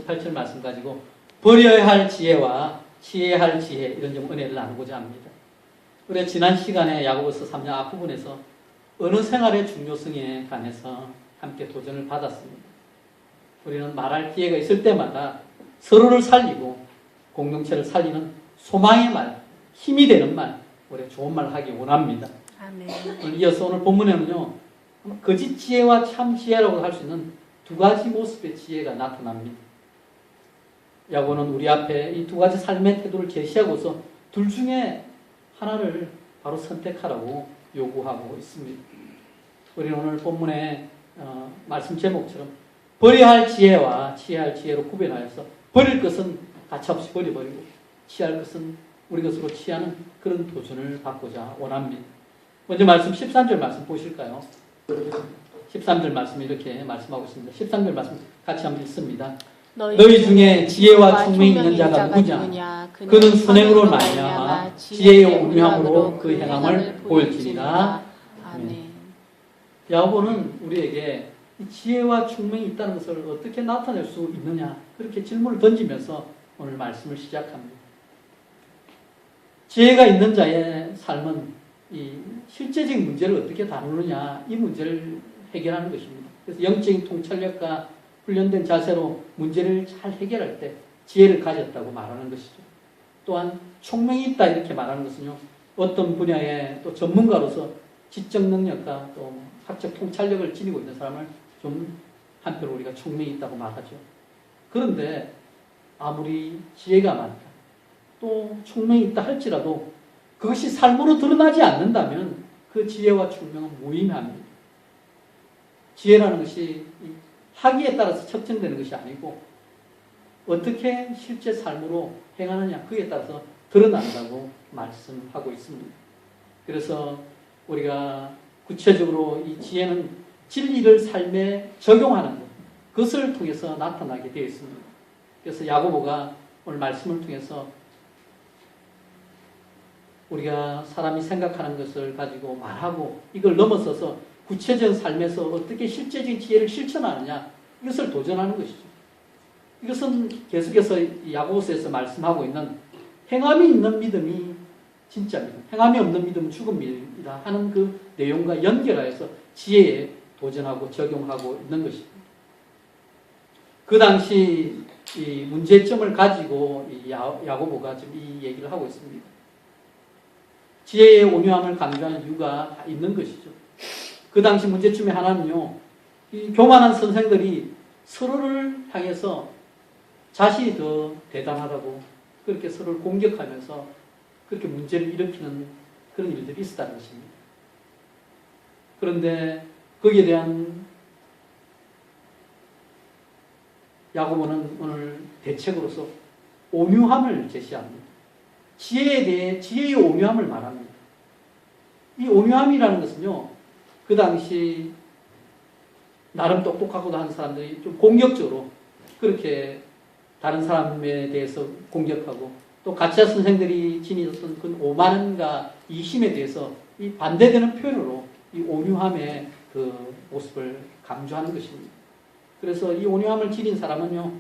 8절 말씀 가지고 버려야 할 지혜와 취해야 할 지혜, 이런 좀 은혜를 나누고자 합니다. 우리 지난 시간에 야고보서 3장 앞부분에서 어느 생활의 중요성에 관해서 함께 도전을 받았습니다. 우리는 말할 기회가 있을 때마다 서로를 살리고 공동체를 살리는 소망의 말, 힘이 되는 말, 우리 좋은 말 하기 원합니다. 아멘. 이어서 오늘 본문에는요, 거짓 지혜와 참 지혜라고 할 수 있는 두 가지 모습의 지혜가 나타납니다. 야고보는 우리 앞에 이 두 가지 삶의 태도를 제시하고서 둘 중에 하나를 바로 선택하라고 요구하고 있습니다. 우리는 오늘 본문의 말씀 제목처럼 버려야 할 지혜와 취해야 할 지혜로 구별하여서 버릴 것은 가차없이 버려버리고 취할 것은 우리 것으로 취하는 그런 도전을 받고자 원합니다. 먼저 말씀 13절 말씀 보실까요? 13절 말씀 이렇게 말씀하고 있습니다. 13절 말씀 같이 한번 읽습니다. 너희 중에 지혜와 총명이 있는 자가 누구냐? 그는 선행으로 말미암아 지혜의 온유함으로 그 행함을 보일지니라. 아멘. 야고보는 우리에게 지혜와 총명이 있다는 것을 어떻게 나타낼 수 있느냐, 그렇게 질문을 던지면서 오늘 말씀을 시작합니다. 지혜가 있는 자의 삶은 이 실제적인 문제를 어떻게 다루느냐, 이 문제를 해결하는 것입니다. 그래서 영적인 통찰력과 훈련된 자세로 문제를 잘 해결할 때 지혜를 가졌다고 말하는 것이죠. 또한 총명이 있다 이렇게 말하는 것은요, 어떤 분야의 또 전문가로서 지적 능력과 또 학적 통찰력을 지니고 있는 사람을 좀 한편으로 우리가 총명이 있다고 말하죠. 그런데 아무리 지혜가 많다, 또 총명이 있다 할지라도 그것이 삶으로 드러나지 않는다면 그 지혜와 총명은 무의미합니다. 지혜라는 것이 학위에 따라서 측정되는 것이 아니고 어떻게 실제 삶으로 행하느냐, 그에 따라서 드러난다고 말씀하고 있습니다. 그래서 우리가 구체적으로 이 지혜는 진리를 삶에 적용하는 것, 그것을 통해서 나타나게 되어 있습니다. 그래서 야고보가 오늘 말씀을 통해서 우리가 사람이 생각하는 것을 가지고 말하고 이걸 넘어서서 구체적인 삶에서 어떻게 실제적인 지혜를 실천하느냐, 이것을 도전하는 것이죠. 이것은 계속해서 야고보서에서 말씀하고 있는 행함이 있는 믿음이 진짜입니다. 행함이 없는 믿음은 죽음이다 하는 그 내용과 연결하여서 지혜에 도전하고 적용하고 있는 것입니다. 그 당시 이 문제점을 가지고 이 야고보가 지금 이 얘기를 하고 있습니다. 지혜의 온유함을 강조하는 이유가 있는 것이죠. 그 당시 문제점의 하나는요, 이 교만한 선생들이 서로를 향해서 자신이 더 대단하다고 그렇게 서로를 공격하면서 그렇게 문제를 일으키는 그런 일들이 있었다는 것입니다. 그런데 거기에 대한 야고보는 오늘 대책으로서 온유함을 제시합니다. 지혜에 대해 지혜의 온유함을 말합니다. 이 온유함이라는 것은요, 그 당시 나름 똑똑하고도 하는 사람들이 좀 공격적으로 그렇게 다른 사람에 대해서 공격하고 또 가짜 선생들이 지니던 그 오만과 이심에 대해서 이 반대되는 표현으로 이 온유함의 그 모습을 강조하는 것입니다. 그래서 이 온유함을 지닌 사람은요,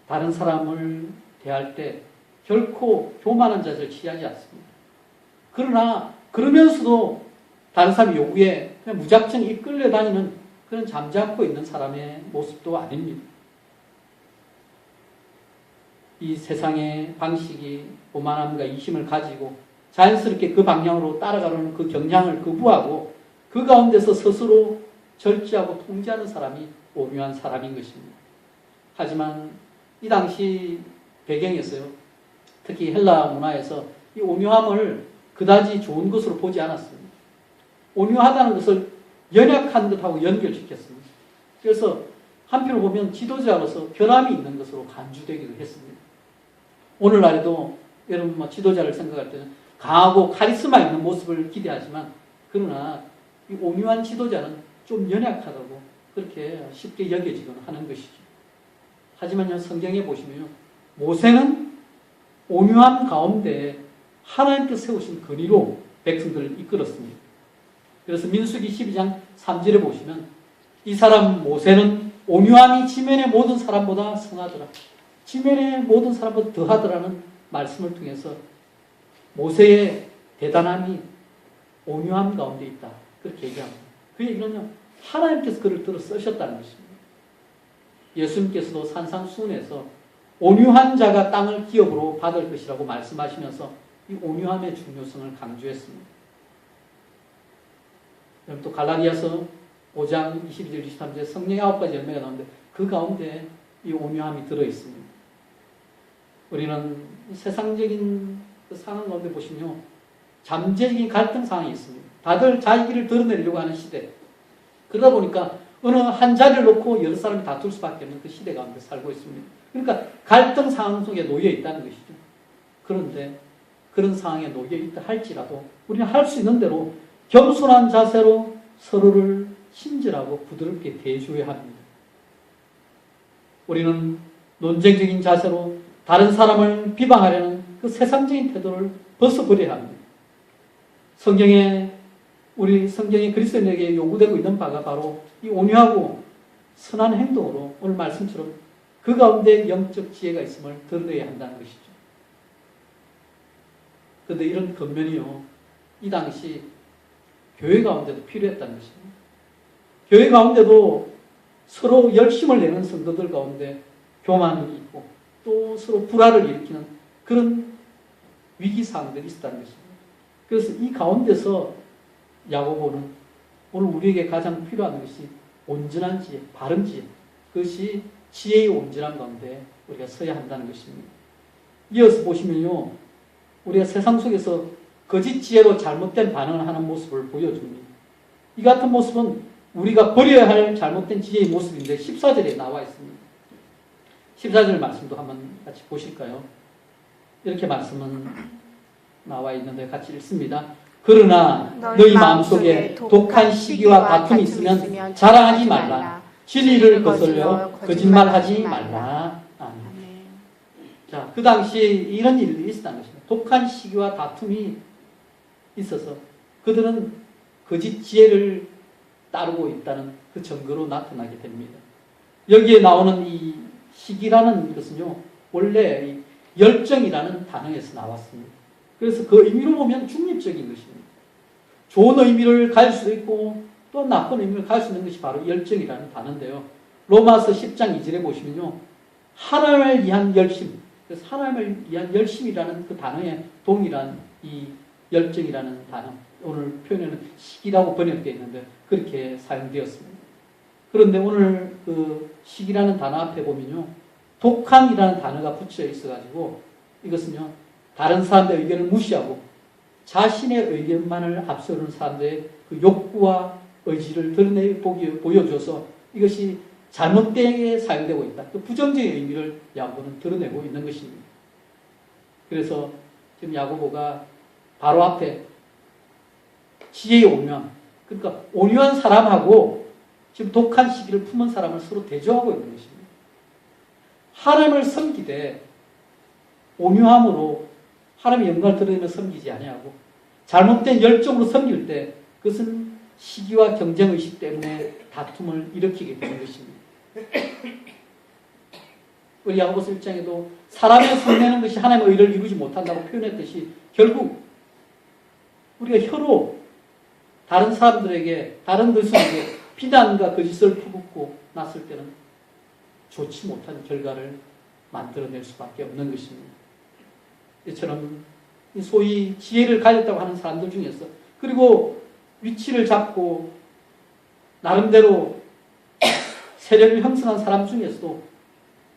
다른 사람을 대할 때 결코 교만한 자세를 취하지 않습니다. 그러나 그러면서도 다른 사람 요구에 그냥 무작정 이끌려 다니는 그런 잠자코 있는 사람의 모습도 아닙니다. 이 세상의 방식이 오만함과 이심을 가지고 자연스럽게 그 방향으로 따라가려는 그 경향을 거부하고 그 가운데서 스스로 절제하고 통제하는 사람이 온유한 사람인 것입니다. 하지만 이 당시 배경에서요, 특히 헬라 문화에서 이 온유함을 그다지 좋은 것으로 보지 않았습니다. 온유하다는 것을 연약한 것하고 연결시켰습니다. 그래서 한편으로 보면 지도자로서 결함이 있는 것으로 간주되기도 했습니다. 오늘날에도 여러분 지도자를 생각할 때는 강하고 카리스마 있는 모습을 기대하지만, 그러나 이 온유한 지도자는 좀 연약하다고 그렇게 쉽게 여겨지곤 하는 것이죠. 하지만요, 성경에 보시면요, 모세는 온유함 가운데 하나님께서 세우신 거리로 백성들을 이끌었습니다. 그래서 민수기 12장 3절에 보시면 이 사람 모세는 온유함이 지면의 모든 사람보다 성하더라. 지면의 모든 사람보다 더하더라는 말씀을 통해서 모세의 대단함이 온유함 가운데 있다. 그렇게 얘기합니다. 그 얘기는요, 하나님께서 그를 들어 쓰셨다는 것입니다. 예수님께서도 산상수훈에서 온유한 자가 땅을 기업으로 받을 것이라고 말씀하시면서 이 온유함의 중요성을 강조했습니다. 또 갈라디아서 5장 22절 23절에 성령의 9가지 열매가 나오는데 그 가운데 이 온유함이 들어있습니다. 우리는 세상적인 그 상황 가운데 보시면요, 잠재적인 갈등 상황이 있습니다. 다들 자기를 드러내려고 하는 시대. 그러다 보니까 어느 한 자리를 놓고 여러 사람이 다툴 수밖에 없는 그 시대 가운데 살고 있습니다. 그러니까 갈등 상황 속에 놓여 있다는 것이죠. 그런데 그런 상황에 놓여 있다 할지라도 우리는 할 수 있는 대로 겸손한 자세로 서로를 친절하고 부드럽게 대해줘야 합니다. 우리는 논쟁적인 자세로 다른 사람을 비방하려는 그 세상적인 태도를 벗어버려야 합니다. 우리 성경에 그리스도인에게 요구되고 있는 바가 바로 이 온유하고 선한 행동으로 오늘 말씀처럼 그 가운데 영적 지혜가 있음을 드러내야 한다는 것이죠. 그런데 이런 겉면이요, 이 당시 교회 가운데도 필요했다는 것입니다. 교회 가운데도 서로 열심을 내는 성도들 가운데 교만이 있고 또 서로 불화를 일으키는 그런 위기사항들이 있었다는 것입니다. 그래서 이 가운데서 야고보는 오늘 우리에게 가장 필요한 것이 온전한 지혜, 바른 지혜, 그것이 지혜의 온전한 가운데 우리가 서야 한다는 것입니다. 이어서 보시면요, 우리가 세상 속에서 거짓 지혜로 잘못된 반응을 하는 모습을 보여줍니다. 이 같은 모습은 우리가 버려야 할 잘못된 지혜의 모습인데 14절에 나와 있습니다. 14절 말씀도 한번 같이 보실까요? 이렇게 말씀은 나와 있는데 같이 읽습니다. 그러나 너희 마음속에 독한 시기와 다툼이 있으면 자랑하지 말라. 진리를 거슬려 거짓말하지 말라. 아멘. 자, 그 당시에 이런 일이 있었다는 것입니다. 독한 시기와 다툼이 있어서 그들은 거짓 지혜를 따르고 있다는 그 증거로 나타나게 됩니다. 여기에 나오는 이 시기라는 것은요, 원래 이 열정이라는 단어에서 나왔습니다. 그래서 그 의미로 보면 중립적인 것입니다. 좋은 의미를 가질 수도 있고 또 나쁜 의미를 가질 수 있는 것이 바로 열정이라는 단어인데요. 로마서 10장 2절에 보시면요, 하나님을 위한 열심, 그래서 하나님을 위한 열심이라는 그 단어에 동일한 이 열정이라는 단어, 오늘 표현에는 시기라고 번역되어 있는데 그렇게 사용되었습니다. 그런데 오늘 그 시기라는 단어 앞에 보면요, 독한이라는 단어가 붙여 있어가지고 이것은요, 다른 사람들의 의견을 무시하고 자신의 의견만을 앞서는 사람들의 그 욕구와 의지를 보여줘서 이것이 잘못되게 사용되고 있다. 그 부정적인 의미를 야고보는 드러내고 있는 것입니다. 그래서 지금 야고보가 바로 앞에 지혜의 온유함, 그러니까 온유한 사람하고 지금 독한 시기를 품은 사람을 서로 대조하고 있는 것입니다. 하나님을 섬기되 온유함으로 하나님의 영광을 드러내며 섬기지 아니하고 잘못된 열정으로 섬길 때 그것은 시기와 경쟁의식 때문에 다툼을 일으키게 되는 것입니다. 우리 야고보서 1장에도 사람의 성내는 것이 하나님의 의를 이루지 못한다고 표현했듯이 결국 우리가 혀로 다른 사람들에게, 다른 것에게 비난과 거짓을 퍼붓고 났을 때는 좋지 못한 결과를 만들어낼 수밖에 없는 것입니다. 이처럼 소위 지혜를 가졌다고 하는 사람들 중에서, 그리고 위치를 잡고 나름대로 세력을 형성한 사람 중에서도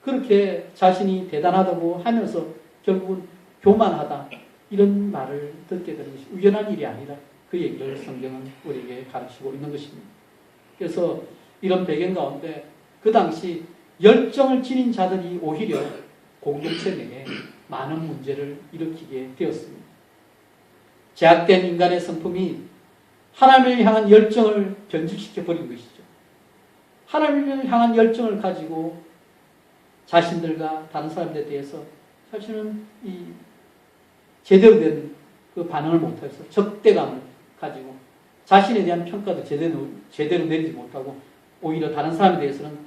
그렇게 자신이 대단하다고 하면서 결국은 교만하다, 이런 말을 듣게 되는 것이 우연한 일이 아니라 그 얘기를 성경은 우리에게 가르치고 있는 것입니다. 그래서 이런 배경 가운데 그 당시 열정을 지닌 자들이 오히려 공동체 내에 많은 문제를 일으키게 되었습니다. 제약된 인간의 성품이 하나님을 향한 열정을 변질시켜 버린 것이죠. 하나님을 향한 열정을 가지고 자신들과 다른 사람들에 대해서 사실은 이 제대로 된 그 반응을 못해서 적대감을 가지고 자신에 대한 평가도 제대로 내리지 못하고 오히려 다른 사람에 대해서는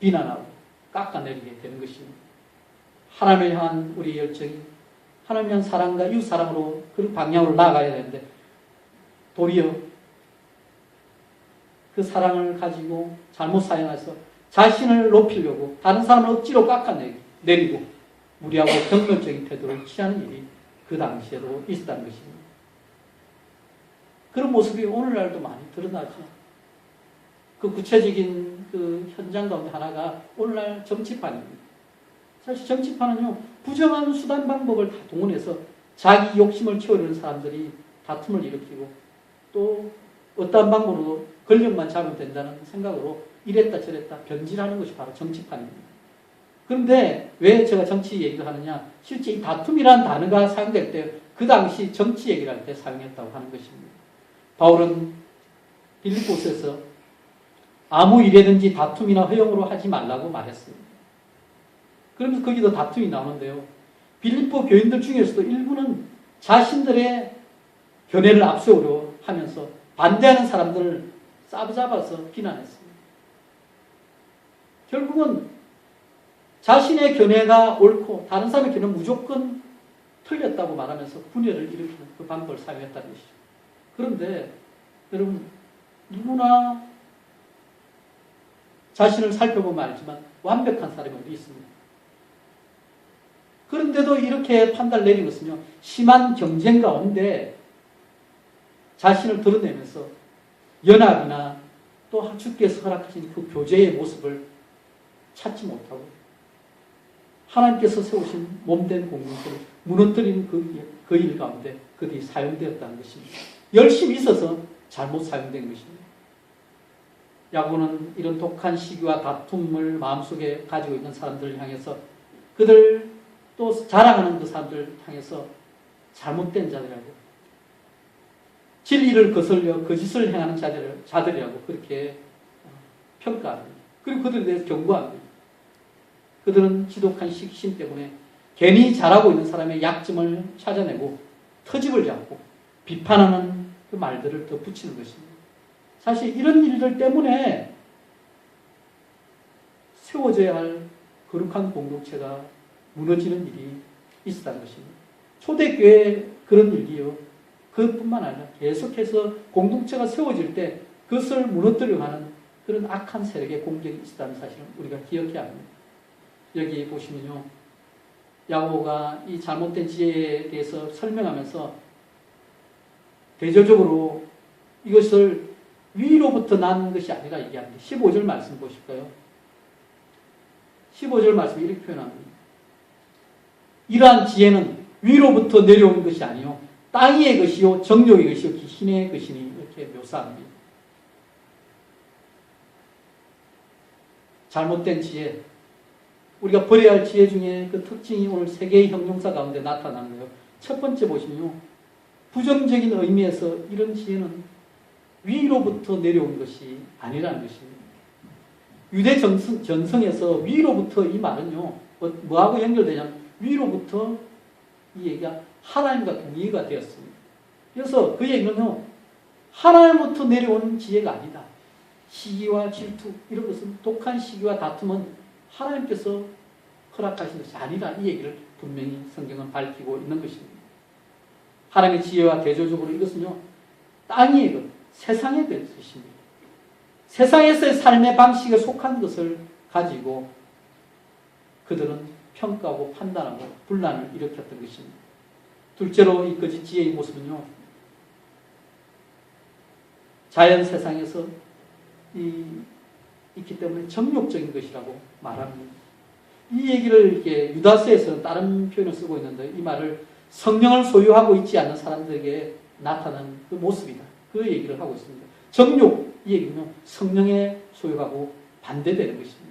비난하고 깎아내리게 되는 것입니다. 하나님을 향한 우리의 열정이 하나님을 향한 사랑과 이웃 사랑으로 그 방향으로 나아가야 되는데 도리어 그 사랑을 가지고 잘못 사용해서 자신을 높이려고 다른 사람을 억지로 깎아내리고 무리하고 경멸적인 태도를 취하는 일이 그 당시에도 있었다는 것입니다. 그런 모습이 오늘날도 많이 드러나죠. 그 구체적인 그 현장 가운데 하나가 오늘날 정치판입니다. 사실 정치판은요, 부정한 수단 방법을 다 동원해서 자기 욕심을 채우려는 사람들이 다툼을 일으키고 또 어떠한 방법으로 권력만 잡으면 된다는 생각으로 이랬다 저랬다 변질하는 것이 바로 정치판입니다. 그런데 왜 제가 정치 얘기를 하느냐? 실제 이 다툼이라는 단어가 사용될 때 그 당시 정치 얘기를 할 때 사용했다고 하는 것입니다. 바울은 빌립보서에서 아무 일에든지 다툼이나 허용으로 하지 말라고 말했습니다. 그러면서 거기도 다툼이 나오는데요. 빌립보 교인들 중에서도 일부는 자신들의 견해를 앞세우려 하면서 반대하는 사람들을 싸잡아서 비난했습니다. 결국은 자신의 견해가 옳고 다른 사람의 견해는 무조건 틀렸다고 말하면서 분열을 일으키는 그 방법을 사용했다는 것이죠. 그런데 여러분 누구나 자신을 살펴보면 알지만 완벽한 사람이 어디 있습니까? 그런데도 이렇게 판단을 내린 것은요, 심한 경쟁 가운데 자신을 드러내면서 연합이나 또 주께서 허락하신 그 교제의 모습을 찾지 못하고 하나님께서 세우신 몸된 공동체를 무너뜨리는 그 일 가운데 그들이 사용되었다는 것입니다. 열심히 있어서 잘못 사용된 것입니다. 야고보는 이런 독한 시기와 다툼을 마음속에 가지고 있는 사람들을 향해서 그들 또 자랑하는 그 사람들을 향해서 잘못된 자들이라고 진리를 거슬려 거짓을 행하는 자들이라고 그렇게 평가합니다. 그리고 그들에 대해서 경고합니다. 그들은 지독한 식심 때문에 괜히 잘하고 있는 사람의 약점을 찾아내고 터집을 잡고 비판하는 그 말들을 덧붙이는 것입니다. 사실 이런 일들 때문에 세워져야 할 거룩한 공동체가 무너지는 일이 있었다는 것입니다. 초대교회 그런 일이요. 그것뿐만 아니라 계속해서 공동체가 세워질 때 그것을 무너뜨려 가는 그런 악한 세력의 공격이 있었다는 사실을 우리가 기억해야 합니다. 여기 보시면요. 야고보가 이 잘못된 지혜에 대해서 설명하면서 대조적으로 이것을 위로부터 난 것이 아니라 얘기합니다. 15절 말씀 보실까요? 15절 말씀 이렇게 표현합니다. 이러한 지혜는 위로부터 내려오는 것이 아니요 땅의 것이요 정욕의 것이요 귀신의 것이니 이렇게 묘사합니다. 잘못된 지혜, 우리가 버려야 할 지혜 중에 그 특징이 오늘 세 개의 형용사 가운데 나타나는 거예요. 첫 번째 보시면요. 부정적인 의미에서 이런 지혜는 위로부터 내려온 것이 아니라는 것입니다. 유대 전성에서 위로부터 이 말은요. 뭐하고 연결되냐면 위로부터 이 얘기가 하나님과 동의가 되었습니다. 그래서 그 얘기는요. 하나님부터 내려온 지혜가 아니다. 시기와 질투 이런 것은 독한 시기와 다툼은 하나님께서 허락하신 것이 아니라 이 얘기를 분명히 성경은 밝히고 있는 것입니다. 하나님의 지혜와 대조적으로 이것은요. 땅의 것, 세상의 것입니다. 세상에서의 삶의 방식에 속한 것을 가지고 그들은 평가하고 판단하고 분란을 일으켰던 것입니다. 둘째로 이 거짓 지혜의 모습은요. 자연 세상에서 있기 때문에 정욕적인 것이라고 말합니다. 이 얘기를 이렇게 유다서에서는 다른 표현을 쓰고 있는데 이 말을 성령을 소유하고 있지 않는 사람들에게 나타나는 그 모습이다. 그 얘기를 하고 있습니다. 정욕, 이 얘기는 성령에 소유하고 반대되는 것입니다.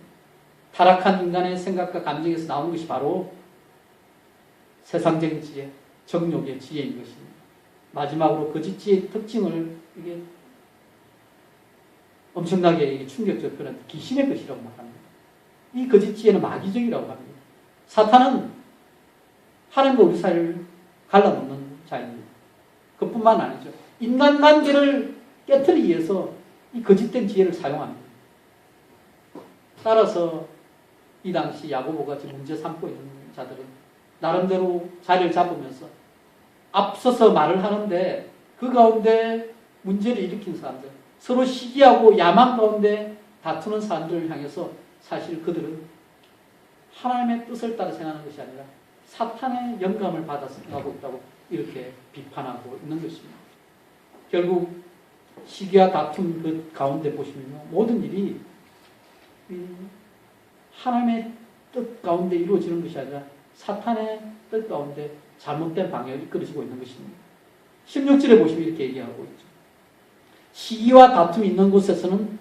타락한 인간의 생각과 감정에서 나오는 것이 바로 세상적인 지혜, 정욕의 지혜인 것입니다. 마지막으로 거짓 지혜의 특징을 이게 엄청나게 충격적 표현, 귀신의 것이라고 말합니다. 이 거짓 지혜는 마귀적이라고 합니다. 사탄은 하나님과 우리 사이를 갈라놓는 자입니다. 그뿐만 아니죠. 인간관계를 깨트리기 위해서 이 거짓된 지혜를 사용합니다. 따라서 이 당시 야고보가 지금 문제 삼고 있는 자들은 나름대로 자리를 잡으면서 앞서서 말을 하는데 그 가운데 문제를 일으킨 사람들, 서로 시기하고 야망 가운데 다투는 사람들을 향해서 사실 그들은 하나님의 뜻을 따라 생각하는 것이 아니라 사탄의 영감을 받아서 하고 있다고 이렇게 비판하고 있는 것입니다. 결국 시기와 다툼 그 가운데 보시면요, 모든 일이 하나님의 뜻 가운데 이루어지는 것이 아니라 사탄의 뜻 가운데 잘못된 방향을 이끌어지고 있는 것입니다. 16절에 보시면 이렇게 얘기하고 있죠. 시기와 다툼이 있는 곳에는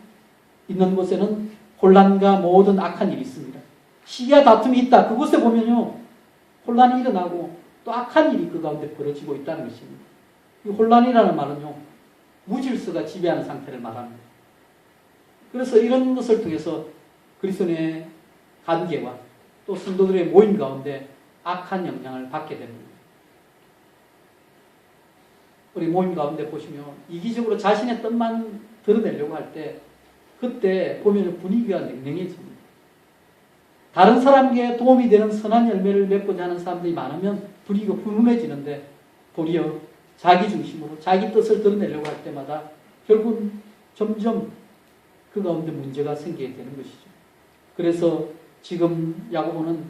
혼란과 모든 악한 일이 있습니다. 시기와 다툼이 있다. 그곳에 보면요, 혼란이 일어나고 또 악한 일이 그 가운데 벌어지고 있다는 것입니다. 이 혼란이라는 말은요, 무질서가 지배하는 상태를 말합니다. 그래서 이런 것을 통해서 그리스도인의 관계와 또 성도들의 모임 가운데 악한 영향을 받게 됩니다. 우리 모임 가운데 보시면 이기적으로 자신의 뜻만 드러내려고 할 때 그때 보면 분위기가 냉랭해집니다. 다른 사람에게 도움이 되는 선한 열매를 맺고자 하는 사람들이 많으면 분위기가 훈훈해지는데 도리어 자기 중심으로 자기 뜻을 드러내려고 할 때마다 결국은 점점 그 가운데 문제가 생기게 되는 것이죠. 그래서 지금 야고보는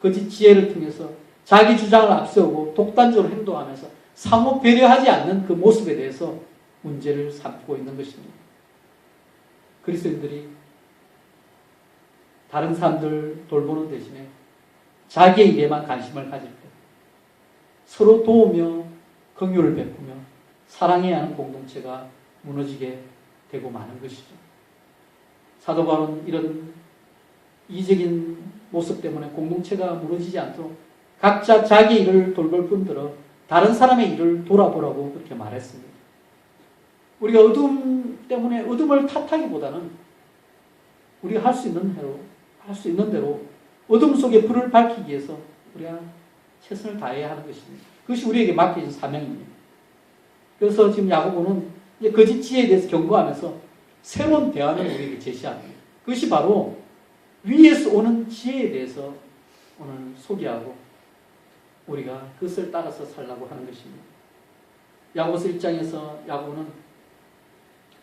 거짓 지혜를 통해서 자기 주장을 앞세우고 독단적으로 행동하면서 상호 배려하지 않는 그 모습에 대해서 문제를 삼고 있는 것입니다. 그리스도인들이 다른 사람들 돌보는 대신에 자기의 일에만 관심을 가질 때 서로 도우며 긍휼을 베푸며 사랑해야 하는 공동체가 무너지게 되고 마는 것이죠. 사도 바울은 이런 이적인 모습 때문에 공동체가 무너지지 않도록 각자 자기 일을 돌볼 뿐더러 다른 사람의 일을 돌아보라고 그렇게 말했습니다. 우리가 어둠 때문에 어둠을 탓하기보다는 우리가 할 수 있는 대로 어둠 속에 불을 밝히기 위해서 우리가 최선을 다해야 하는 것입니다. 그것이 우리에게 맡겨진 사명입니다. 그래서 지금 야고보는 거짓 지혜에 대해서 경고하면서 새로운 대안을 우리에게 제시합니다. 그것이 바로 위에서 오는 지혜에 대해서 오늘 소개하고 우리가 그것을 따라서 살라고 하는 것입니다. 야고보서 1장에서 야고보는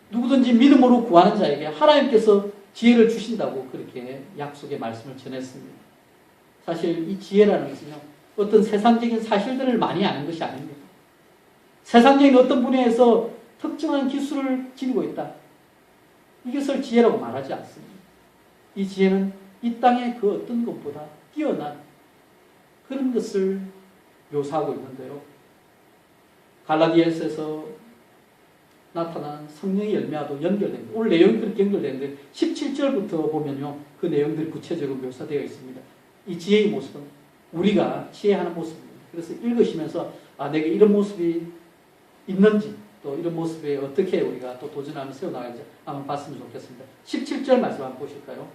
누구든지 믿음으로 구하는 자에게 하나님께서 지혜를 주신다고 그렇게 약속의 말씀을 전했습니다. 사실 이 지혜라는 것은요, 어떤 세상적인 사실들을 많이 아는 것이 아닙니다. 세상적인 어떤 분야에서 특정한 기술을 지니고 있다. 이것을 지혜라고 말하지 않습니다. 이 지혜는 이 땅의 그 어떤 것보다 뛰어난 그런 것을 묘사하고 있는데요. 갈라디아서에서 나타난 성령의 열매와도 연결됩니다. 오늘 내용이 그렇게 연결되는데 17절부터 보면요, 그 내용들이 구체적으로 묘사되어 있습니다. 이 지혜의 모습은 우리가 지혜하는 모습입니다. 그래서 읽으시면서 내게 이런 모습이 있는지 또 이런 모습에 어떻게 우리가 또 도전하며 세워나가는지 한번 봤으면 좋겠습니다. 17절 말씀 한번 보실까요?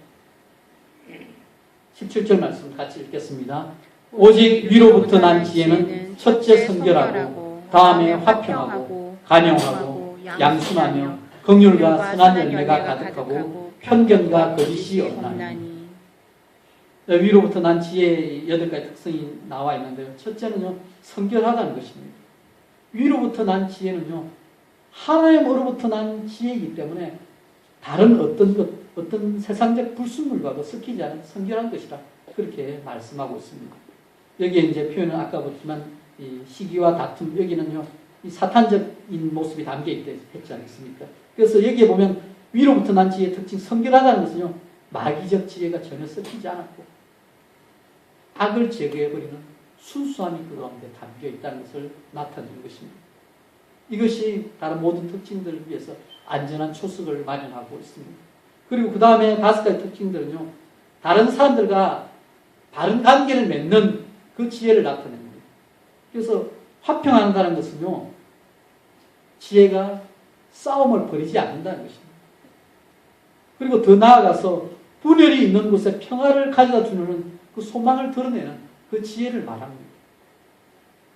17절 말씀 같이 읽겠습니다. 오직 위로부터 난 지혜는 첫째 성결하고 다음에 화평하고 간용하고 양순하며 긍휼과 선한 열매가 가득하고 편견과 거짓이 없나니. 위로부터 난 지혜의 8가지 특성이 나와 있는데요. 첫째는요, 성결하다는 것입니다. 위로부터 난 지혜는요, 하나님으로부터 난 지혜이기 때문에 다른 어떤 세상적 불순물과도 섞이지 않은 성결한 것이라 그렇게 말씀하고 있습니다. 여기에 이제 표현은 아까 봤지만 이 시기와 다툼, 여기는요, 이 사탄적인 모습이 담겨 있다 했지 않습니까? 그래서 여기에 보면 위로부터 난 지혜의 특징, 성결하다는 것은요, 마귀적 지혜가 전혀 섞이지 않았고 악을 제거해버리는 순수함이 그 가운데 담겨 있다는 것을 나타내는 것입니다. 이것이 다른 모든 특징들을 위해서 안전한 초석을 마련하고 있습니다. 그리고 그 다음에 5가지 특징들은요, 다른 사람들과 바른 관계를 맺는 그 지혜를 나타냅니다. 그래서 화평한다는 것은요, 지혜가 싸움을 벌이지 않는다는 것입니다. 그리고 더 나아가서 분열이 있는 곳에 평화를 가져다 주는 그 소망을 드러내는 그 지혜를 말합니다.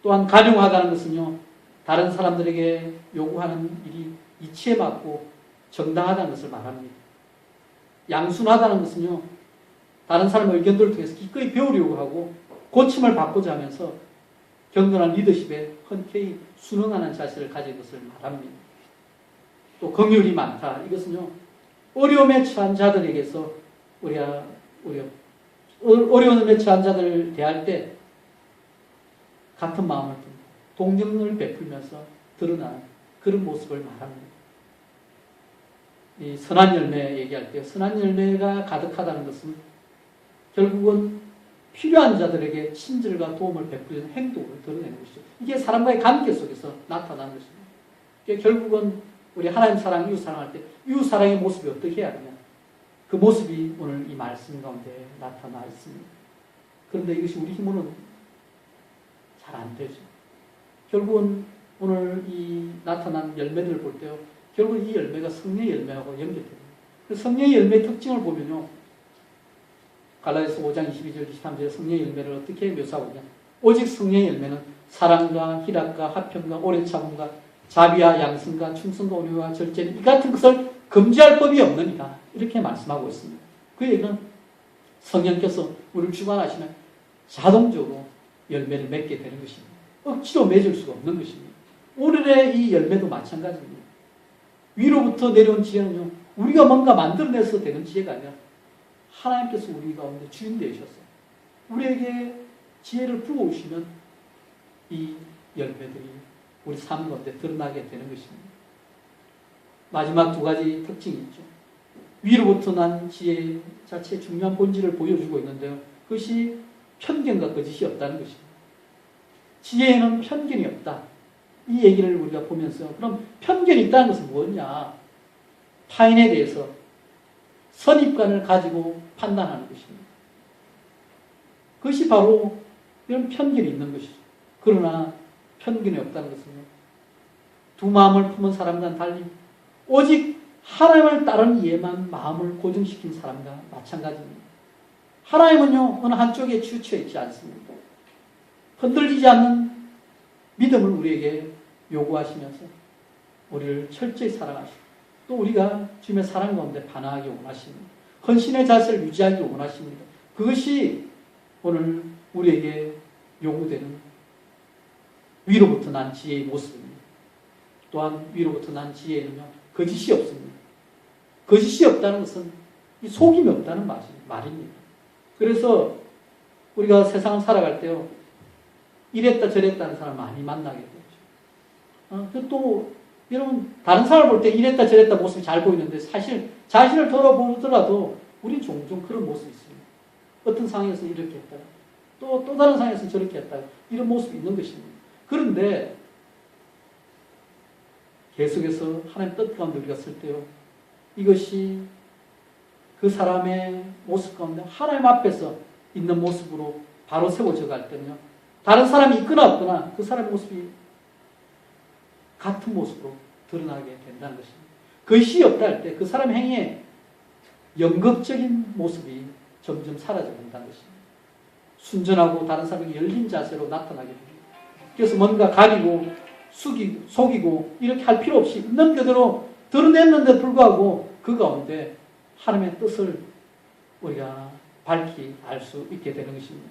또한 간용하다는 것은요, 다른 사람들에게 요구하는 일이 이치에 맞고 정당하다는 것을 말합니다. 양순하다는 것은요, 다른 사람의 의견들을 통해서 기꺼이 배우려고 하고 고침을 받고자 하면서 경건한 리더십에 흔쾌히 순응하는 자세를 가진 것을 말합니다. 또 긍휼이 많다. 이것은요, 어려움에 처한 자들에게서 우리가 어려움에 처한 자들을 대할 때 같은 마음을 동정을 베풀면서 드러나는 그런 모습을 말합니다. 이 선한 열매 얘기할 때 선한 열매가 가득하다는 것은 결국은 필요한 자들에게 친절과 도움을 베푸는 행동을 드러내는 것이죠. 이게 사람과의 관계 속에서 나타나는 것입니다. 그게 결국은 우리 하나님 사랑, 이웃 사랑할 때 이웃 사랑의 모습이 어떻게 해야 하느냐. 그 모습이 오늘 이 말씀 가운데 나타나 있습니다. 그런데 이것이 우리 힘으로는 잘 안 되죠. 결국은 오늘 이 나타난 열매들을 볼 때요. 결국 이 열매가 성령의 열매하고 연결됩니다. 성령의 열매의 특징을 보면요. 갈라디아서 5장 22절 23절에 성령의 열매를 어떻게 묘사하고 있냐. 오직 성령의 열매는 사랑과 희락과 화평과 오래 참음과 자비와 양심과 충성과 온유와 절제 이 같은 것을 금지할 법이 없느니라. 이렇게 말씀하고 있습니다. 그 얘기는 성령께서 우리를 주관하시면 자동적으로 열매를 맺게 되는 것입니다. 억지로 맺을 수가 없는 것입니다. 오늘의 이 열매도 마찬가지입니다. 위로부터 내려온 지혜는요, 우리가 뭔가 만들어내서 되는 지혜가 아니라 하나님께서 우리 가운데 주인 되셨어요. 우리에게 지혜를 부어오시면 이 열매들이 우리 삶 가운데 드러나게 되는 것입니다. 마지막 두 가지 특징이 있죠. 위로부터 난 지혜 자체의 중요한 본질을 보여주고 있는데요. 그것이 편견과 거짓이 없다는 것입니다. 지혜에는 편견이 없다. 이 얘기를 우리가 보면서 그럼 편견이 있다는 것은 뭐냐? 타인에 대해서 선입관을 가지고 판단하는 것입니다. 그것이 바로 이런 편견이 있는 것이죠. 그러나 편견이 없다는 것은요. 두 마음을 품은 사람과는 달리 오직 하나님을 따르는 이에만 마음을 고정시킨 사람과 마찬가지입니다. 하나님은요. 어느 한쪽에 치우쳐 있지 않습니다. 흔들리지 않는 믿음을 우리에게 요구하시면서 우리를 철저히 사랑하시고 또 우리가 주님의 사랑 가운데 반응하기 원하십니다. 헌신의 자세를 유지하기 원하십니다. 그것이 오늘 우리에게 요구되는 위로부터 난 지혜의 모습입니다. 또한 위로부터 난 지혜에는요. 거짓이 없습니다. 거짓이 없다는 것은 속임이 없다는 말입니다. 그래서 우리가 세상을 살아갈 때요. 이랬다 저랬다 하는 사람 많이 만나게 되죠. 또 여러분 다른 사람을 볼 때 이랬다 저랬다 모습이 잘 보이는데 사실 자신을 돌아보더라도 우린 종종 그런 모습이 있습니다. 어떤 상황에서 이렇게 했다가 또 다른 상황에서 저렇게 했다가 이런 모습이 있는 것입니다. 그런데 계속해서 하나님 뜻 가운데 우리가 쓸 때요. 이것이 그 사람의 모습 가운데 하나님 앞에서 있는 모습으로 바로 세워져 갈 때는요. 다른 사람이 있거나 없거나 그 사람의 모습이 같은 모습으로 드러나게 된다는 것입니다. 그것이 없다 할 때 그 사람의 행위에 영겁적인 모습이 점점 사라져 간다는 것입니다. 순전하고 다른 사람에게 열린 자세로 나타나게 됩니다. 그래서 뭔가 가리고 속이고 이렇게 할 필요 없이 있는 그대로 드러냈는데 불구하고 그 가운데 하나님의 뜻을 우리가 밝히 알 수 있게 되는 것입니다.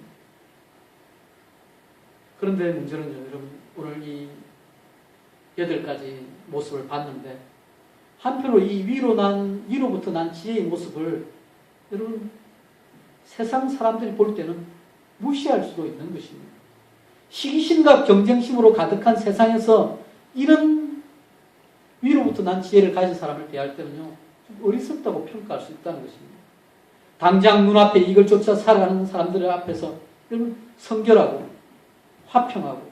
그런데 문제는 여러분 오늘 이 8가지 모습을 봤는데 한편으로 이 위로부터 난 지혜의 모습을 여러분 세상 사람들이 볼 때는 무시할 수도 있는 것입니다. 시기심과 경쟁심으로 가득한 세상에서 이런 위로부터 난 지혜를 가진 사람을 대할 때는요 좀 어리석다고 평가할 수 있다는 것입니다. 당장 눈앞에 이걸 쫓아 살아가는 사람들 앞에서 여러분 성결하고 화평하고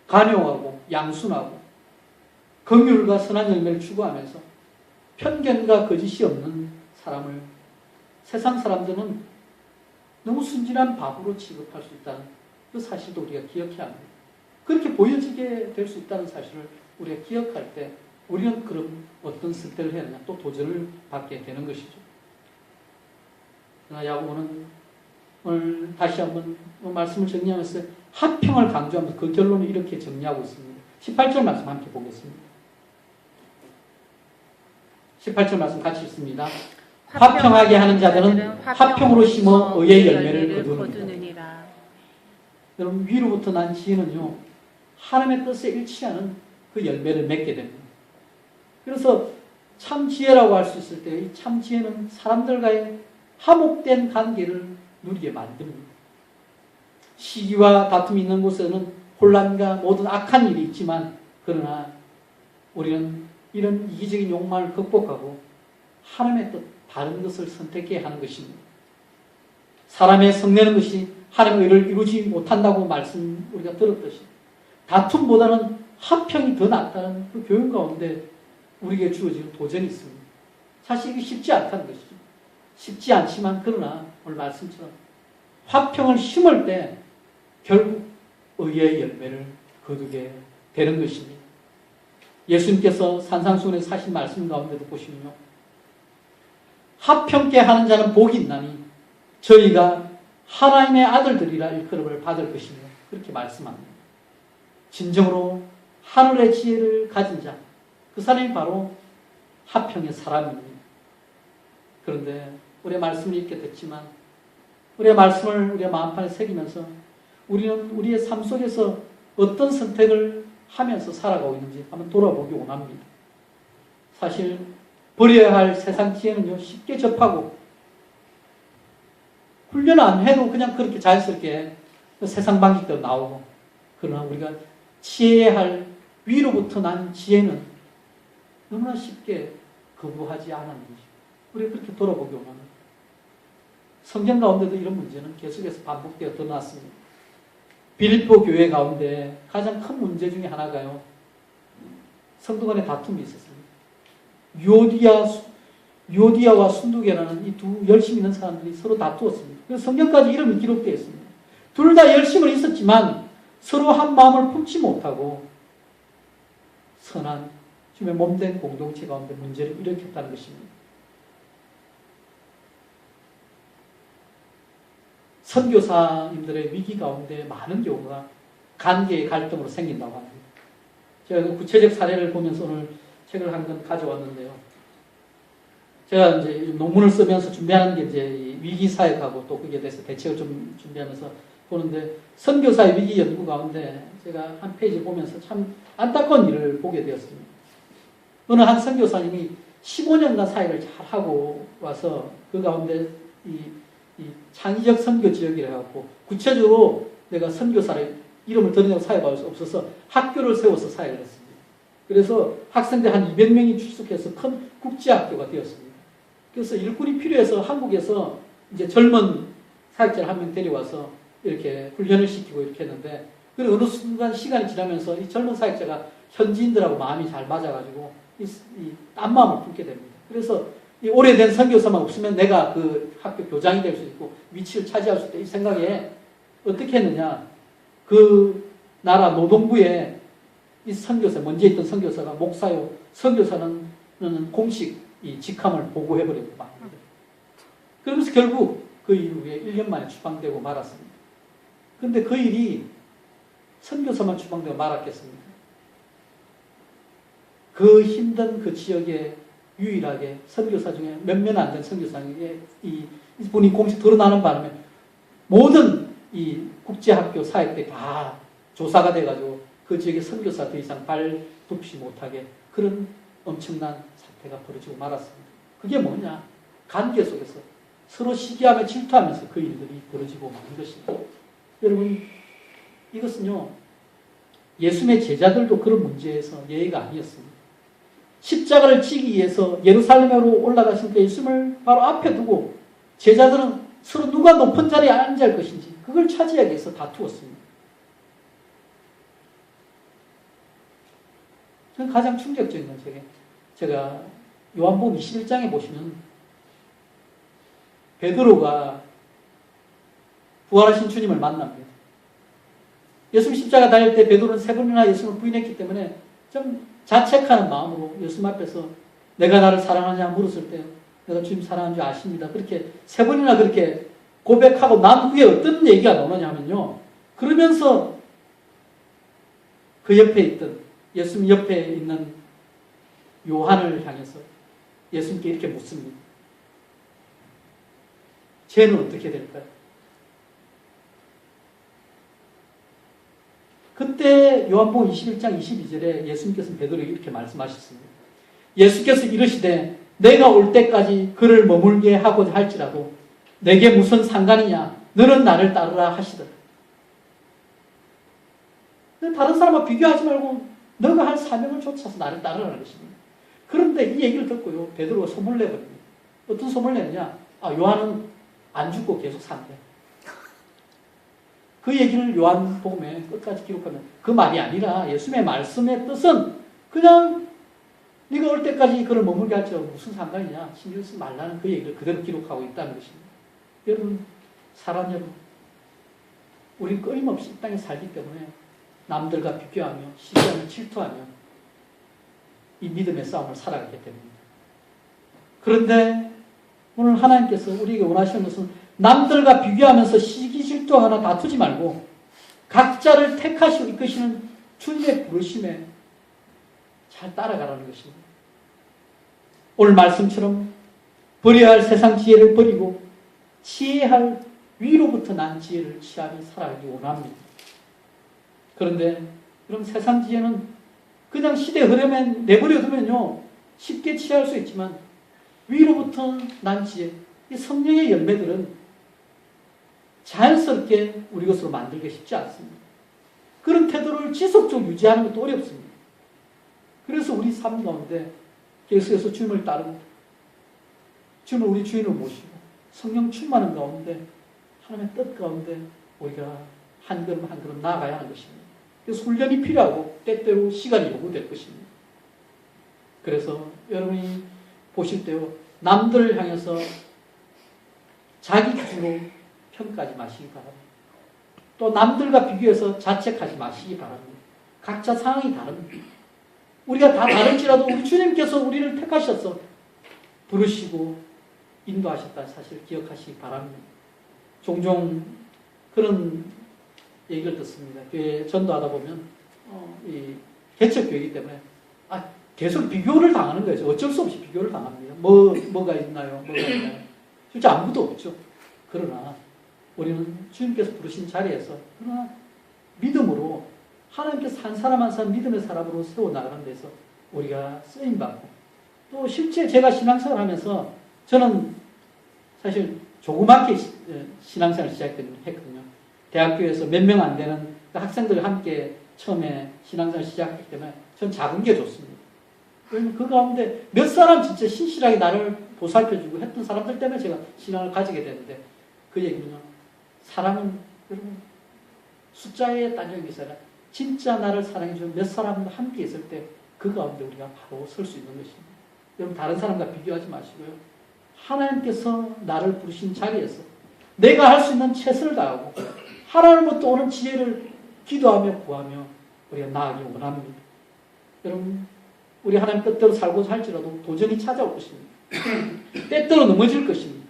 간용하고 양순하고 긍휼과 선한 열매를 추구하면서 편견과 거짓이 없는 사람을 세상 사람들은 너무 순진한 바보로 취급할 수 있다는 그 사실도 우리가 기억해야 합니다. 그렇게 보여지게 될 수 있다는 사실을 우리가 기억할 때 우리는 그럼 어떤 선택을 해야 하느냐 또 도전을 받게 되는 것이죠. 그러나 야고보는 오늘 다시 한번 말씀을 정리하면서 화평을 강조하면서 그 결론을 이렇게 정리하고 있습니다. 18절 말씀 함께 보겠습니다. 18절 말씀 같이 읽습니다. 화평하게 하는 자들은 화평으로 심어 의의 열매를 거두느니라. 여러분, 위로부터 난 지혜는요, 하나님의 뜻에 일치하는 그 열매를 맺게 됩니다. 그래서 참 지혜라고 할 수 있을 때 이 참 지혜는 사람들과의 화목된 관계를 누리게 만듭니다. 시기와 다툼이 있는 곳에는 혼란과 모든 악한 일이 있지만, 그러나 우리는 이런 이기적인 욕망을 극복하고 하나님의 뜻, 다른 것을 선택해야 하는 것입니다. 사람의 성내는 것이 하나님의 의를 이루지 못한다고 말씀 우리가 들었듯이 다툼보다는 화평이 더 낫다는 그 교훈 가운데 우리에게 주어지는 도전이 있습니다. 사실 이게 쉽지 않다는 것이죠. 쉽지 않지만 그러나 오늘 말씀처럼 화평을 심을 때 결국 의의 열매를 거두게 되는 것입니다. 예수님께서 산상수훈에 사신 말씀 가운데도 보시면요, 화평케 하는 자는 복이 있나니 저희가 하나님의 아들들이라 일컬음을 받을 것이며 그렇게 말씀합니다. 진정으로 하늘의 지혜를 가진 자, 그 사람이 바로 화평의 사람입니다. 그런데 우리의 말씀을 읽게 됐지만 우리의 말씀을 우리의 마음판에 새기면서 우리는 우리의 삶 속에서 어떤 선택을 하면서 살아가고 있는지 한번 돌아보기 원합니다. 사실 버려야 할 세상 지혜는요, 쉽게 접하고 훈련 안 해도 그냥 그렇게 자연스럽게 세상 방식대로 나오고, 그러나 우리가 지혜해야 할 위로부터 난 지혜는 너무나 쉽게 거부하지 않은 것이죠. 우리가 그렇게 돌아보기 원합니다. 성경 가운데도 이런 문제는 계속해서 반복되어 드러났습니다. 빌립보 교회 가운데 가장 큰 문제 중에 하나가요, 성도 간의 다툼이 있었습니다. 유오디아와 순두계라는 이 두 열심 있는 사람들이 서로 다투었습니다. 그래서 성경까지 이름이 기록되어 있습니다. 둘 다 열심은 있었지만 서로 한 마음을 품지 못하고 선한 주님의 몸된 공동체 가운데 문제를 일으켰다는 것입니다. 선교사님들의 위기 가운데 많은 경우가 관계의 갈등으로 생긴다고 합니다. 제가 구체적 사례를 보면서 오늘 책을 한 권 가져왔는데요. 제가 이제 논문을 쓰면서 준비하는 게 이제 위기 사역하고 또 그게 대해서 대책을 좀 준비하면서 보는데, 선교사의 위기 연구 가운데 제가 한 페이지 보면서 참 안타까운 일을 보게 되었습니다. 어느 한 선교사님이 15년간 사역을 잘 하고 와서 그 가운데 이 창의적 선교 지역이라 해갖고 구체적으로 내가 선교사를 이름을 드리려고 사역할 수 없어서 학교를 세워서 사역을 했습니다. 그래서 학생들 한 200명이 출석해서 큰 국제학교가 되었습니다. 그래서 일꾼이 필요해서 한국에서 이제 젊은 사역자를 한 명 데려와서 이렇게 훈련을 시키고 이렇게 했는데, 그리고 어느 순간 시간이 지나면서 이 젊은 사역자가 현지인들하고 마음이 잘 맞아가지고 이 딴 마음을 품게 됩니다. 그래서 이 오래된 선교사만 없으면 내가 그 학교 교장이 될 수 있고 위치를 차지할 수 있다, 이 생각에 어떻게 했느냐, 그 나라 노동부에 이 선교사, 먼저 있던 선교사가 목사요, 선교사는 공식 이 직함을 보고해버리고 맙니다. 그러면서 결국 그 이후에 1년 만에 추방되고 말았습니다. 그런데 그 일이 선교사만 추방되고 말았겠습니까? 그 힘든 그 지역에 유일하게 선교사 중에 몇몇 안 된 선교사에게 이분이 공식 드러나는 바람에 모든 이 국제학교 사역들이 다 조사가 돼가지고 그 지역의 선교사 더 이상 발돋지 못하게 그런 엄청난 사태가 벌어지고 말았습니다. 그게 뭐냐? 관계 속에서 서로 시기하며 질투하면서 그 일들이 벌어지고 마는 것입니다. 여러분, 이것은요, 예수님의 제자들도 그런 문제에서 예의가 아니었습니다. 십자가를 지기 위해서 예루살렘으로 올라가신 예수님을 바로 앞에 두고 제자들은 서로 누가 높은 자리에 앉을 것인지 그걸 차지하기 위해서 다투었습니다. 저는 가장 충격적인 건 제가 요한복음 21장에 보시면 베드로가 부활하신 주님을 만납니다. 예수님 십자가 달릴 때 베드로는 3번이나 예수님을 부인했기 때문에 좀 자책하는 마음으로 예수님 앞에서 내가 나를 사랑하냐 물었을 때 내가 주님 사랑하는 줄 아십니다. 그렇게 3번이나 그렇게 고백하고 난 후에 어떤 얘기가 나오느냐 하면요, 그러면서 그 옆에 있던 예수님 옆에 있는 요한을 향해서 예수님께 이렇게 묻습니다. 쟤는 어떻게 될까요? 그때 요한복음 21장 22절에 예수님께서 베드로에게 이렇게 말씀하셨습니다. 예수께서 이르시되 내가 올 때까지 그를 머물게 하고자 할지라도 내게 무슨 상관이냐? 너는 나를 따르라 하시더라. 다른 사람과 비교하지 말고 너가 할 사명을 쫓아서 나를 따르라는 것입니다. 그런데 이 얘기를 듣고요, 베드로가 소문을 내버립니다. 어떤 소문을 내느냐? 요한은 안 죽고 계속 산대. 그 얘기를 요한복음에 끝까지 기록하면 그 말이 아니라 예수님의 말씀의 뜻은 그냥 네가 올 때까지 그를 머물게 할지라도 무슨 상관이냐, 신경 쓰지 말라는 그 얘기를 그대로 기록하고 있다는 것입니다. 여러분, 사람 여러분, 우리는 끊임없이 이 땅에 살기 때문에 남들과 비교하며 시기하며 질투하며 이 믿음의 싸움을 살아가게 됩니다. 그런데 오늘 하나님께서 우리에게 원하시는 것은 남들과 비교하면서 시기 질투하거나 다투지 말고 각자를 택하시고 이끄시는 주님의 부르심에 잘 따라가라는 것입니다. 오늘 말씀처럼 버려야 할 세상 지혜를 버리고 취해할 위로부터 난 지혜를 취하며 살아가기 원합니다. 그런데 그럼 세상 지혜는 그냥 시대 흐름에 내버려두면요 쉽게 취할 수 있지만 위로부터 난 지혜, 이 성령의 열매들은 자연스럽게 우리 것으로 만들기 쉽지 않습니다. 그런 태도를 지속적으로 유지하는 것도 어렵습니다. 그래서 우리 삶 가운데 계속해서 주님을 따르고 주님을 우리 주인으로 모시고 성령 충만한 가운데 하나님의 뜻 가운데 우리가 한 걸음 한 걸음 나아가야 하는 것입니다. 그래서 훈련이 필요하고 때때로 시간이 요구될 것입니다. 그래서 여러분이 보실 때요 남들을 향해서 자기 기준으로 평가하지 마시기 바랍니다. 또 남들과 비교해서 자책하지 마시기 바랍니다. 각자 상황이 다릅니다. 우리가 다 다를지라도 우리 주님께서 우리를 택하셔서 부르시고 인도하셨다는 사실을 기억하시기 바랍니다. 종종 그런 얘기를 듣습니다. 교회 전도하다 보면 이 개척교회이기 때문에 계속 비교를 당하는 거예요. 어쩔 수 없이 비교를 당합니다. 뭐가 있나요? 뭐가 있나요? 실제 아무것도 없죠. 그러나 우리는 주님께서 부르신 자리에서 그러나 믿음으로 하나님께서 한 사람 한 사람 믿음의 사람으로 세워나가는 데서 우리가 쓰임받고 또 실제 제가 신앙생활을 하면서 저는 사실 조그맣게 신앙생활을 시작했거든요. 대학교에서 몇 명 안 되는 학생들과 함께 처음에 신앙생활을 시작했기 때문에 전 작은 게 좋습니다. 왜냐면 그 가운데 몇 사람 진짜 신실하게 나를 보살펴주고 했던 사람들 때문에 제가 신앙을 가지게 되는데 그 얘기는요. 사랑은 여러분 숫자에 따지는 것이 아니라 진짜 나를 사랑해주는 몇 사람과 함께 있을 때 그 가운데 우리가 바로 설 수 있는 것입니다. 여러분 다른 사람과 비교하지 마시고요. 하나님께서 나를 부르신 자리에서 내가 할 수 있는 최선을 다하고 하나님부터 오는 지혜를 기도하며 구하며 우리가 나아가기 원합니다. 여러분 우리 하나님 뜻대로 살고자 할지라도 도전이 찾아올 것입니다. 때때로 넘어질 것입니다.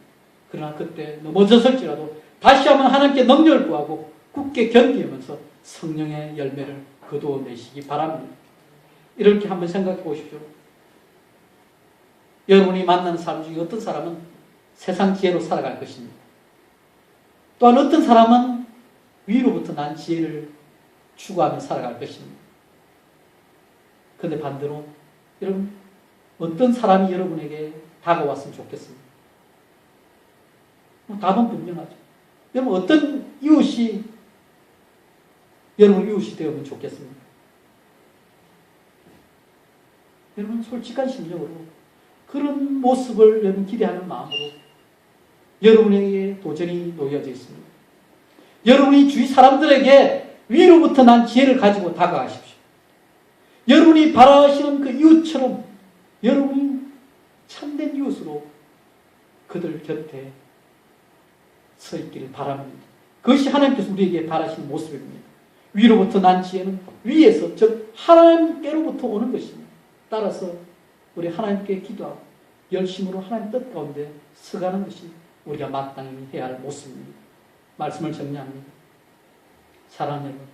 그러나 그때 넘어졌을지라도 다시 한번 하나님께 능력을 구하고 굳게 견디면서 성령의 열매를 거두어내시기 바랍니다. 이렇게 한번 생각해 보십시오. 여러분이 만나는 사람 중에 어떤 사람은 세상 지혜로 살아갈 것입니다. 또한 어떤 사람은 위로부터 난 지혜를 추구하며 살아갈 것입니다. 그런데 반대로 여러분 어떤 사람이 여러분에게 다가왔으면 좋겠습니다. 답은 분명하죠. 여러분 어떤 이웃이 여러분 이웃이 되면 좋겠습니다. 여러분 솔직한 심정으로 그런 모습을 여러분 기대하는 마음으로 여러분에게 도전이 놓여져 있습니다. 여러분이 주위 사람들에게 위로부터 난 지혜를 가지고 다가가십시오. 여러분이 바라시는 그 이웃처럼 여러분이 참된 이웃으로 그들 곁에 서 있기를 바랍니다. 그것이 하나님께서 우리에게 바라시는 모습입니다. 위로부터 난 지혜는 위에서 즉 하나님께로부터 오는 것입니다. 따라서 우리 하나님께 기도하고 열심으로 하나님 뜻 가운데 서가는 것이 우리가 마땅히 해야 할 모습입니다. 말씀을 정리합니다. 사랑하는 여러분,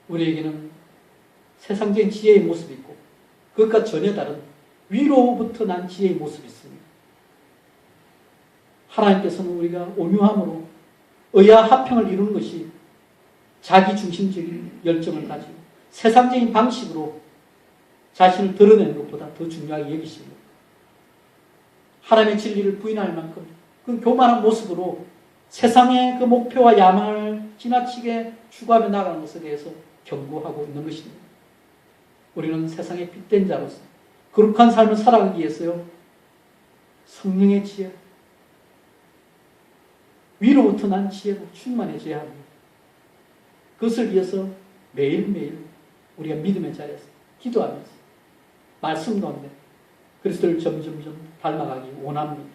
우리에게는 세상적인 지혜의 모습이 있고 그것과 전혀 다른 위로부터 난 지혜의 모습이 있습니다. 하나님께서는 우리가 온유함으로 의와 화평을 이루는 것이 자기 중심적인 열정을 가지고 세상적인 방식으로 자신을 드러내는 것보다 더 중요하게 여기십니다. 하나님의 진리를 부인할 만큼 그 교만한 모습으로 세상의 그 목표와 야망을 지나치게 추구하며 나가는 것에 대해서 경고하고 있는 것입니다. 우리는 세상의 빛된 자로서 거룩한 삶을 살아가기 위해서요, 성령의 지혜, 위로부터 난 지혜로 충만해져야 합니다. 그것을 위해서 매일매일 우리가 믿음의 자리에서 기도하면서 말씀 가운데 그리스도를 점점점 닮아가기 원합니다.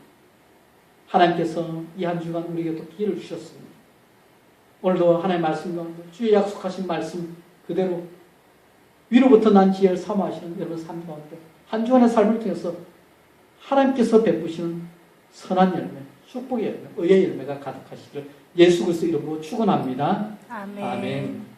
하나님께서 이 한 주간 우리에게 또 기회를 주셨습니다. 오늘도 하나님의 말씀 가운데 주의 약속하신 말씀 그대로 위로부터 난 지혜를 사모하시는 여러분 삶 가운데 한 주간의 삶을 통해서 하나님께서 베푸시는 선한 열매, 축복의 열매, 의의 열매가 가득하시기를 예수 그리스도 이름으로 축원합니다. 아멘. 아멘.